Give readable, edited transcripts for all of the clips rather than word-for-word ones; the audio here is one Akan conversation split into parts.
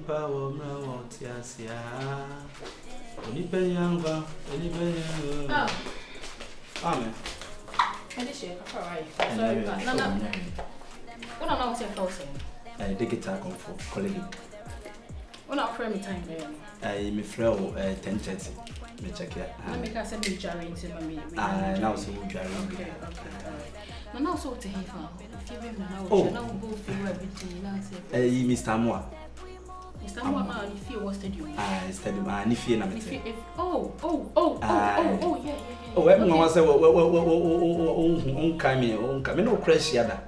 power now, Tiasia. Only penny younger, only penny. Amen. And this year, alright. Sorry, no. What am I saying? I dig it out Komfo, colleague. What not frame time there? I me flow 10:30. Me check it. I make us send me jarring to me. Now so jarring. Okay. Now so to him. If you remember now, go through everything now say. Mr. Moa. Mr. Moa, if you was stadium. Stadium. If you na me. Oh, yeah. Oh, everyone say on come no crash yada.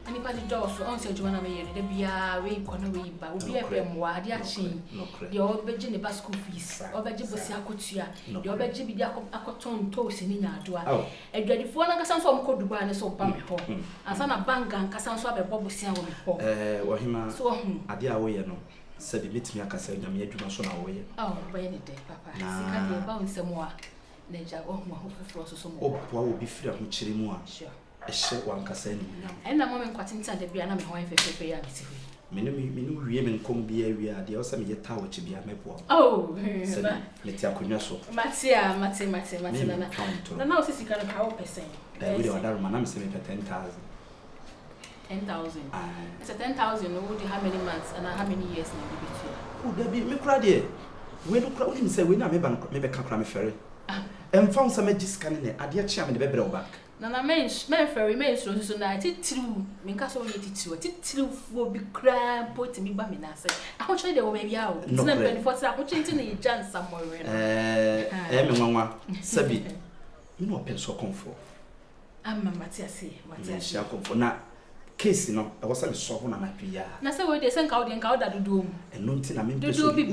Anybody does so on say Joanna me dey bia we kono we ba obi ebem wa ade achi de obeje ne ba school fees obeje bosi akotua de obeje bi de akoton toast ni nyadoa adwadifo na kasa so omko Dubai ne so ba me ho ansa na banga kasa so abebo bosi awo me ho wahima so ade a wo ye no sabi metimi akasa nyame adwuma so na wo ye ba ye ne de papa sika de ba onsemo a na ja wo ho afoforo so mo oboa obi fira ho kire mu a sure ehye wankasa ni na mo men kwatinta de bia na me ho afefefe ya bisi menu wie men kom bia wie ade o sa me yeta wo chi bia mepo meti akonwa so mate na o sisi kana ka wo pesen we dey order man na me say me 10,000 it's a 10,000 no would how many months and how many years na be between there be me kra de we no kra we say we na me ba me be ka kra me fere found some magic ne ade chia me de be back na men ferry men so na titiru me nka so titiru fo bi kra put me ba me na say aho chire de wo ba bia o tina 24 aho chire na ejan samore me nwanwa sabi me no open so Komfo amma matiase sha Komfo na case no e was me so ho na na pia na say we dey sen ka o de nka o da dodo mu eno nti na me peso obi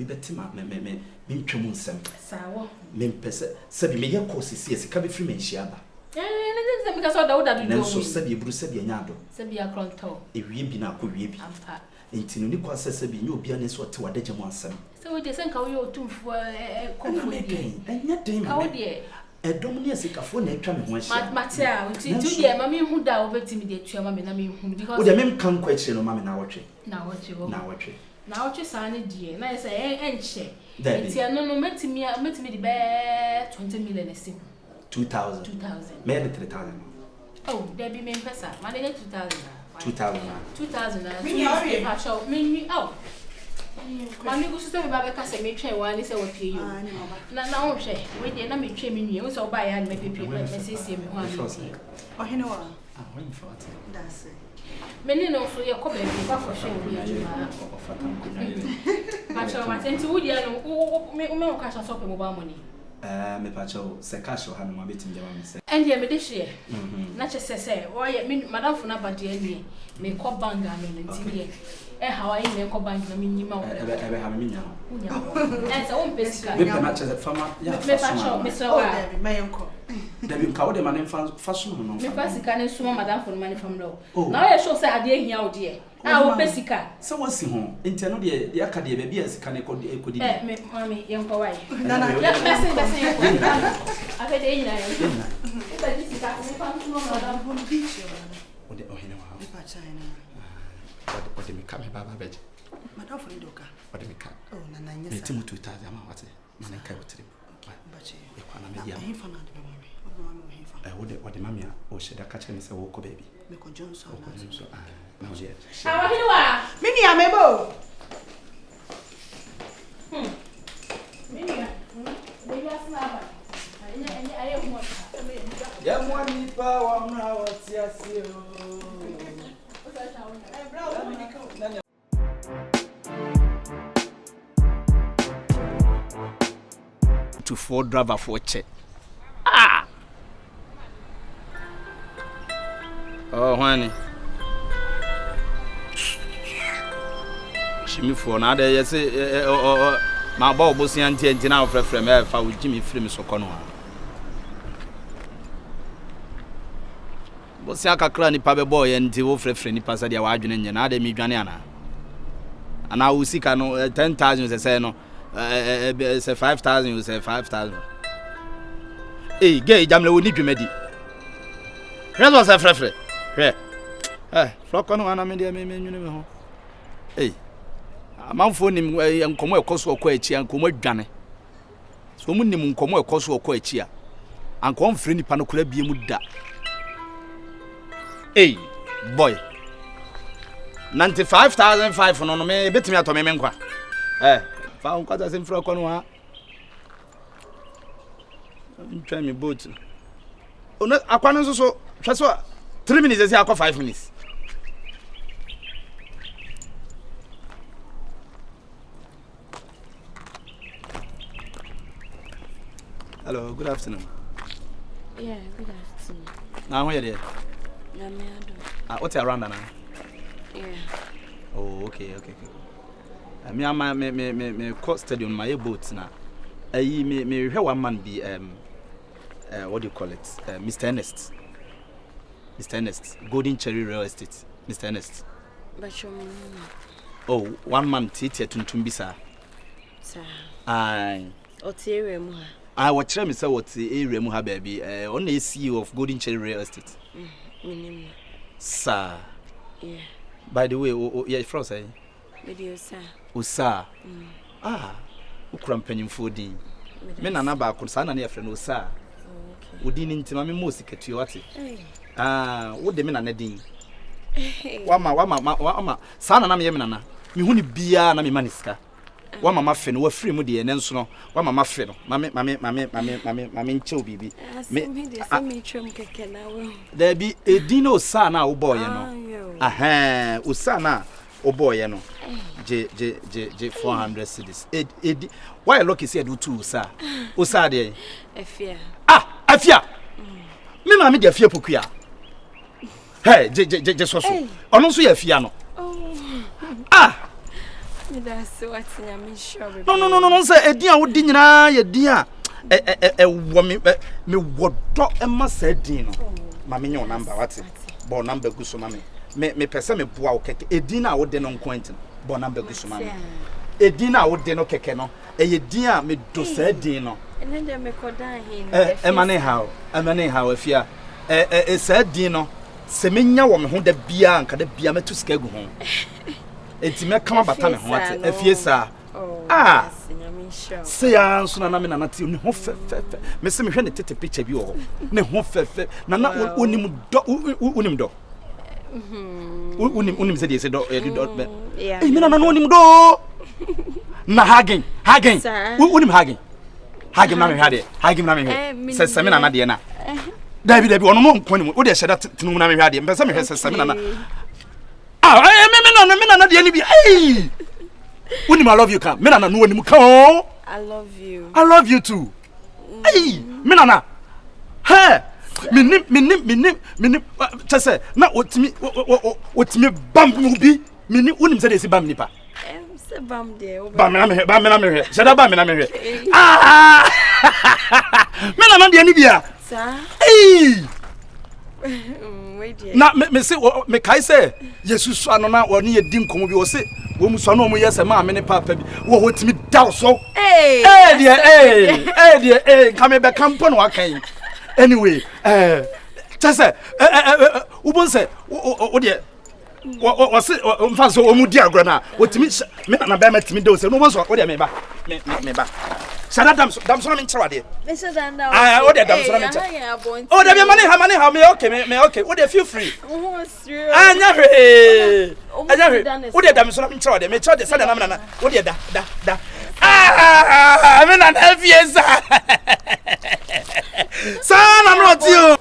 beti ma me ntwem nsem sawo me pese sabi me ye course si ka be free me hia ba na because all da do so sabi eburu sabi anyado sabi akronto ewie bi na akɔwie bi ampa enti no ni kwa sabi nye obi ane so te wadagye mu asɛm so we dey sen ka wo yo tumfo Komfo die enya den ma de edom ne asikafo na atwa me ho ahyia matia nti tu de ma me hu da obetimi de atua ma me na me hu because wo de mem kan kwa akyire no ma me na wotwe na wotwe saa ne die na say enche enti no metimi de be 20 million esim 2000 maybe 3000 oh there be me pesa manage 2000 me pacho me oh mami go so be ba ka se me twen wa ni se wo pie yo na wo hwe we de na me twen me nwie wo so ba ya na me pepe me se me ho ani o hene wa when for it that's me ni no so ye ko be bi ba for hwe wo adwuma o fata ko pacho ma tenti wo dia no me o ka so pe mo ba mo ni me pacho se cash ha no abetim jama me se and ye me de hye na che se wo ye madam funa ba de ani me ko banga no ntimi how I make a bank na minimum ebe ha me nya ho so won pesika me na che fama ya me pacho me so wa me yenko da bi nka wo de man fa so no me pesika ne suma madam funa man fam lo na wo ye show say ade ehia wo de wo pesika so wo si ho enti no de ya ka de be bia sika ne ko di me mami yenko wai na ya bese yenko afa de nyina yenko e ba di sika me fam no madam funa beach o de o hina wa e pa china what me come baba beje madam for ndoka what me come oh na na nyesa timu 2000 ama wate man kai wotiri bache e kwa na media he fa na de mami he fa what mami o sheda ka che me se wo ko baby me ko Johnson na je awa hiwa mini amebo mini baby asma ba aye mo ya mwani pa wa mna watiasio to for driver for check oh honey shimi for na dey say ma ba obosi anti na ofrefre me fa wo jimi frame so kono bosi akakra ni pa be boy nti wo frefre ni pa sa dia wa adwene nye na dey mi dwane ana wo sika no 10,000 say no say 5,000 you say 5,000 eh gay jamle woni dwemadi rezo say frefre he floko no ana me dia me nwune me ho eh amanfo nim nkomo ekoso okọ echi nkomo adwane so mu nim nkomo ekoso okọ echi a anko mfre nipa no kura bie mu da hey boy 95,500 no me betimi atọ me nkwa fa nkwata se mfra kono ha ntwa me boat ono akwa nso so hweso 3 minutes esi akọ 5 minutes. Hello, good afternoon. Yeah, good afternoon. Now where are you? What's around now? Yeah. Oh, okay. Me court stadium my boat now. Me hear one man be what do you call it? Mr. Ernest. Golden Cherry Real Estate. Mr. Ernest. But your mama. Oh, 1 man tete tuntumbisa. Sir. Aye. Otiere mu. I watch me say what area mu ha baby. On the CEO of Golden Cherry Real Estate. Sir. Yeah. By the way, yeah, from say. Venza Osaa. Ukura mpanyimfo din. Me nana ba ko sa na na yefre no Osaa. Okay. Odi ni ntima me mo siketu wate. Wo de me nana din. Wama sa na na me ye me nana. Me hu ni bia na me maniska. Wama ma fe no wa free mu de ne nso no. Wama ma fe no. Mame nche obibi. Me de se me twem keke na wo. Da bi edin no Osaa na wo boy no. Osaa na wo boy no. J 400 cedis. Why lucky say do two Osaa? Osaa de. Afia. Afia. Me ma me de afia pokua. Hey, J so. Ono so ya afia no. Me da so atinya me sure. No say edin a wo di nyina ye din a wo me wodo e ma sa edin no. Ma me nyo number what? Bo number gu so ma me pese me boa wo keke edin a wo de no nkwent bo number gu so ma me. Edin a wo de no keke no ye din a me do sa edin no. Ene de me kodan hin. Emane how afia sa edin no se menya wo me ho da bia anka da bia metu sika gu ho. Enti me kama bata me ho ate afie sa. Se ya nso na me nana te ni ho fe me se me hwe ne tete picture bi wo ne ho fe nana onim do onim se de se do me nana no onim do na hagen onim hagen na me hade hagen na me hwe se me nana de na David ono no nko ni wo de hye da tinu na me hwe de me se me hwe se me nana me nana de ni bi Uni I love you ka. Me nana no woni mu ka o. I love you. I love you too. Hey, me nana. Hey, me chese na otimi bam bi. Me ni unim se de si bam nipa. Se bam de. Bam na me hwe. Shada bam na me hwe. Me nana de ni bia. Sir. Hey. Na me say me kai say Jesus ano na woni ye di nkomo bi wo say wo mu so na mo yese ma me ne papa bi wo hotimi daw so come be campo no akan anyway just say wo bon say wo de wo say mfa so wo mu di agro na wotimi me na ba ma timi daw say no bon so wo de me ba Sada dam so na me nchira de. Me say dan na. Wo de dam so na me nchira. Oh, de be money ha me okay. Wo de feel free. Oh, serious. Anya hwe. Wo de dam so na me nchira de. Me nchira de sada na me na. Wo de da. Me na na fiesa. Sana no ti o.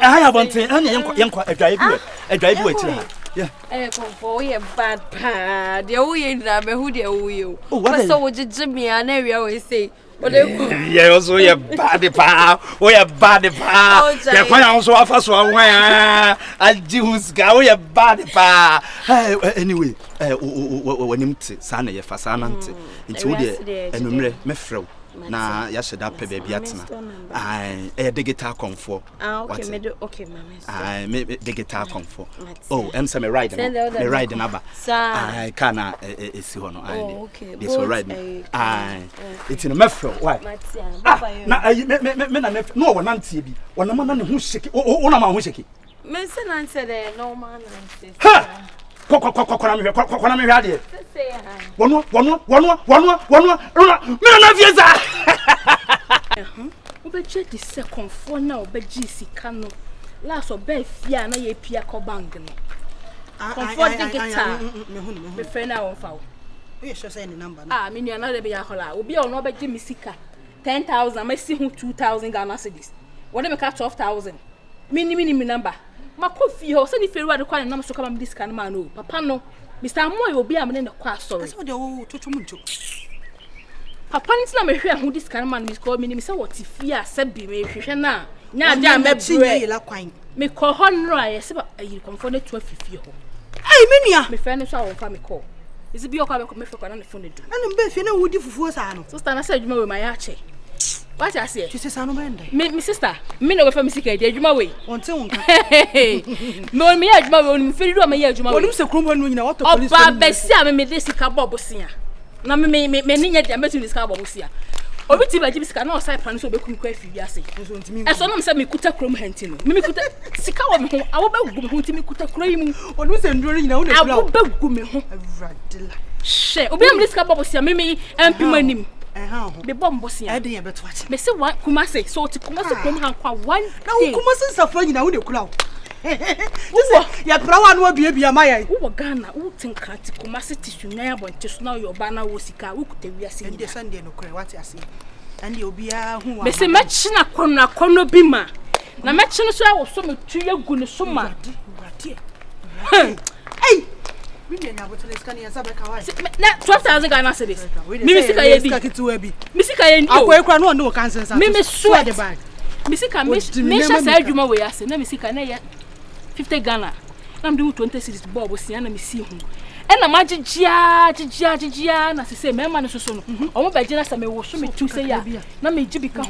Hi abonten. Anya yenko adwai bi wachira ha. Yeah. Komfo, you bad pa. The way na me who the way. So would Jimmy and area we say. Yeah, also you bad pa. Oh, you bad pa. Ya kwa also afa so anwa ya. Ajihus ga oh you bad pa. Anyway, wonim te sana ye fa sana nte. Nti wo de enumre mefrew. Na ya sheda pe baby atena. Digital Komfo. Okay, me do okay, mama. Me digital Komfo. Oh, em say me ride na ba. Kana esi ho no. Okay. This will ride me. It's in a mefro. Why? Na me na no wona ntie bi. Wona ma na ne ho sheki. Wona ma ho sheki. Me say na ntie de normal ntie. Ha! Kwana me hwade. Say One. Me na fiesa. Obeje di second phone na obeje sika no. Last obefia na ye pia ko bank no. Comfort digital. Me friend na won fa wo. We sure say the number. Me nua na de be ya hola. Obi a no obeje me sika 10,000, me see hu 2,000 Ghana cedis. What dem ka 12,000. Me number. Ma ko fi ho se ni feru ade kwa nam so ka ma me sika no ma no. Papa no. Mr. Moy obi a me ne kwa sorry. That's what they to muncho. Papa ni na me hwe hu dis kan man me ko me ni se what fi a se bi me hwehwe na nya ade a me bre la kwan. Me ko ho no a ye se ba ayi Komfo ne 12 fi ho. Ai me nua. Me fa ne so a won fa me call. Is it be okwa me fa kwa na phone do. Ana mbe fi na wudi fufuo sa no. Sister na say adwuma we ma ya che. What I say? She say sa no benda. Me sister, me no go fa me sika di adwuma we. Wonte wonka. No me ya adwuma we no me fi do ma ya adwuma we. Onum se krombo no nyina wato police. Oba besi a me de sika bobo sia. Na me ninya dia metu sika bobo sia. Obi ti ba ji sika na o sai plan so obekum kwa fi wiase. Eso no me say me kuta krom hanti no. Me kuta sika wo me ho, awo ba gu me ho ti me kuta kro yi mu. Onum se nduro nyina wo na kula. Awo ba gu me ho. Avradela. She, obi am sika bobo sia me MP manim. Ho. Me bombo sia. E de ye beto ache. Me say wa Kumase, so ti Kumase krom han kwa one day. Na wo Kumase safra nyina wo de kula wo. Just ya prawa no bia maya. Wo Ghana, wo tinka ti Kumase ti sunyan abonche so na yo ba na wo sika, wo kuta wiase. Ende Sunday no kure what ase. Ande obi a hu wa. Me say mechi na kono bi ma. Na mechi no so a wo so me tuye gu ne so ma. Hey. We dey na bottle scan yan sabe ka wai. Na 12,000 Ghana cedis. Me sika ye bi. Me sika ye ndi. Akwa ekura no no cancel sa. Me sweat the bag. Me sika me sha sa adwuma we ase na me sika na ye 50 Ghana. Na me do 20 cedis bob sia na me si hu. E na magigia na se say me ma no so no. O mo ba gina sa me wo so me tu say ya. Na me jibika.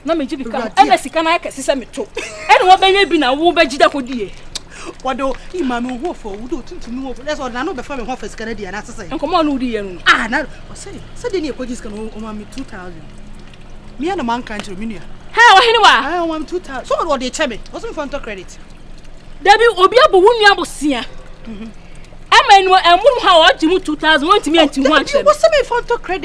Na me jibika. E na sika na ya kese sa me to. E na wo ba nya bi na wo ba gida kodie. Wado imame ho for wo do tuntun wo. Let's order no be fa me ho for sika na dia na sese. Enkomo no di ye no. Na o say de ne ekoji sika no o ma me 2,000. Me na man kan tro me nua. Ha, wa hini wa? I want 2,000. So what they che me? What's me for credit? Dabi obi abo wo nua bosia. Ama enu emu ha o jimu 2,000 won timi anti ho a che. What's me for credit?